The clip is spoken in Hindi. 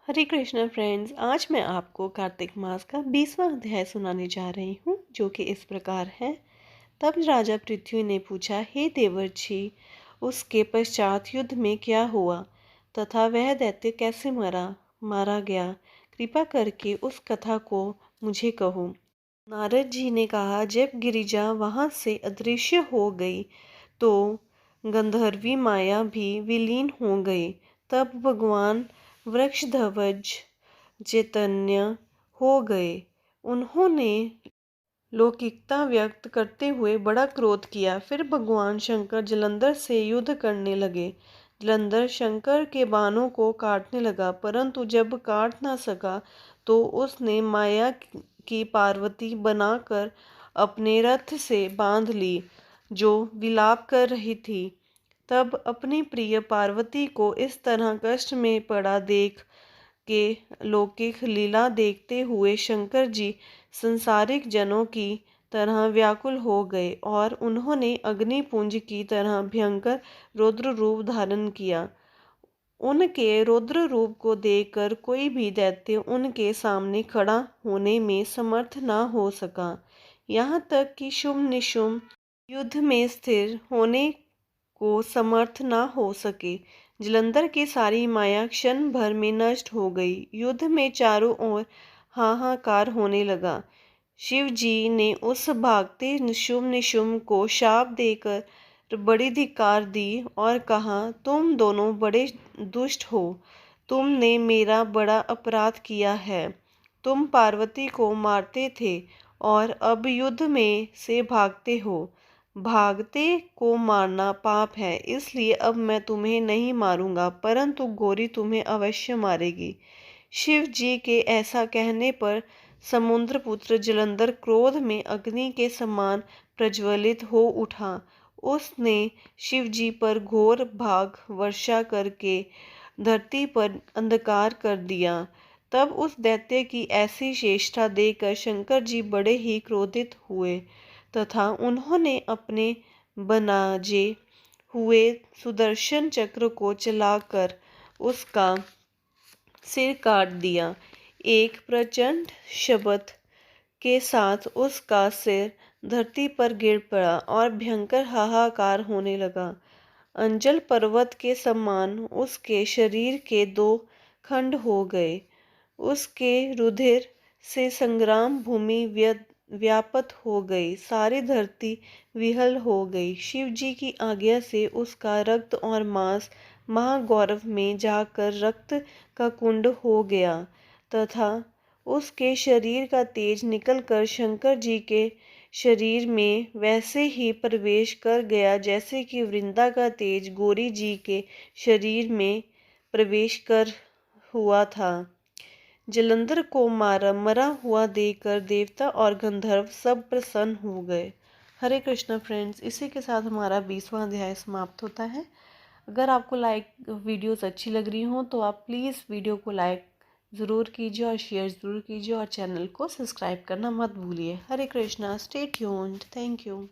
हरे कृष्णा फ्रेंड्स, आज मैं आपको कार्तिक मास का 20वां अध्याय सुनाने जा रही हूँ, जो कि इस प्रकार है। तब राजा पृथ्वी ने पूछा, हे देवर्षि, उसके पश्चात युद्ध में क्या हुआ तथा वह दैत्य कैसे मारा गया? कृपा करके उस कथा को मुझे कहो। नारद जी ने कहा, जब गिरिजा वहां से अदृश्य हो गई तो गंधर्वी माया भी विलीन हो गई। तब भगवान वृक्षध्वज चैतन्य हो गए। उन्होंने लौकिकता व्यक्त करते हुए बड़ा क्रोध किया। फिर भगवान शंकर जलंधर से युद्ध करने लगे। जलंधर शंकर के बाणों को काटने लगा, परंतु जब काट ना सका तो उसने माया की पार्वती बनाकर अपने रथ से बांध ली, जो विलाप कर रही थी। तब अपनी प्रिय पार्वती को इस तरह कष्ट में पड़ा देख के लौकिक लीला देखते हुए शंकर जी संसारिक जनों की तरह व्याकुल हो गए और उन्होंने अग्निपुंज की तरह भयंकर रौद्र रूप धारण किया। उनके रौद्र रूप को देखकर कोई भी दैत्य उनके सामने खड़ा होने में समर्थ न हो सका। यहाँ तक कि शुंभ निशुंभ युद्ध में स्थिर होने को समर्थ न हो सके। जलंधर की सारी माया क्षण भर में नष्ट हो गई। युद्ध में चारों ओर हाहाकार होने लगा। शिव जी ने उस भागते शुंभ निशुंभ को शाप देकर बड़ी धिक्कार दी और कहा, तुम दोनों बड़े दुष्ट हो। तुमने मेरा बड़ा अपराध किया है। तुम पार्वती को मारते थे और अब युद्ध में से भागते हो। भागते को मारना पाप है, इसलिए अब मैं तुम्हें नहीं मारूंगा, परंतु गौरी तुम्हें अवश्य मारेगी। शिव जी के ऐसा कहने पर समुद्र पुत्र जलंधर क्रोध में अग्नि के समान प्रज्वलित हो उठा। उसने शिव जी पर घोर भाग वर्षा करके धरती पर अंधकार कर दिया। तब उस दैत्य की ऐसी चेष्टा देखकर शंकर जी बड़े ही क्रोधित हुए तथा उन्होंने अपने बनाजे हुए सुदर्शन चक्र को चलाकर उसका सिर काट दिया। एक प्रचंड शब्द के साथ उसका सिर धरती पर गिर पड़ा और भयंकर हाहाकार होने लगा। अंजल पर्वत के समान उसके शरीर के 2 खंड हो गए। उसके रुधिर से संग्राम भूमि व्याप्त हो गई। सारी धरती विहल हो गई। शिव जी की आज्ञा से उसका रक्त और मांस महागौरव में जाकर रक्त का कुंड हो गया तथा उसके शरीर का तेज निकलकर शंकर जी के शरीर में वैसे ही प्रवेश कर गया जैसे कि वृंदा का तेज गौरी जी के शरीर में प्रवेश कर हुआ था। जलंधर को मरा हुआ देखकर देवता और गंधर्व सब प्रसन्न हो गए। हरे कृष्णा फ्रेंड्स, इसी के साथ हमारा 20वां अध्याय समाप्त होता है। अगर आपको वीडियोस अच्छी लग रही हों तो आप प्लीज़ वीडियो को लाइक ज़रूर कीजिए और शेयर ज़रूर कीजिए और चैनल को सब्सक्राइब करना मत भूलिए। Hare Krishna, stay tuned, thank you.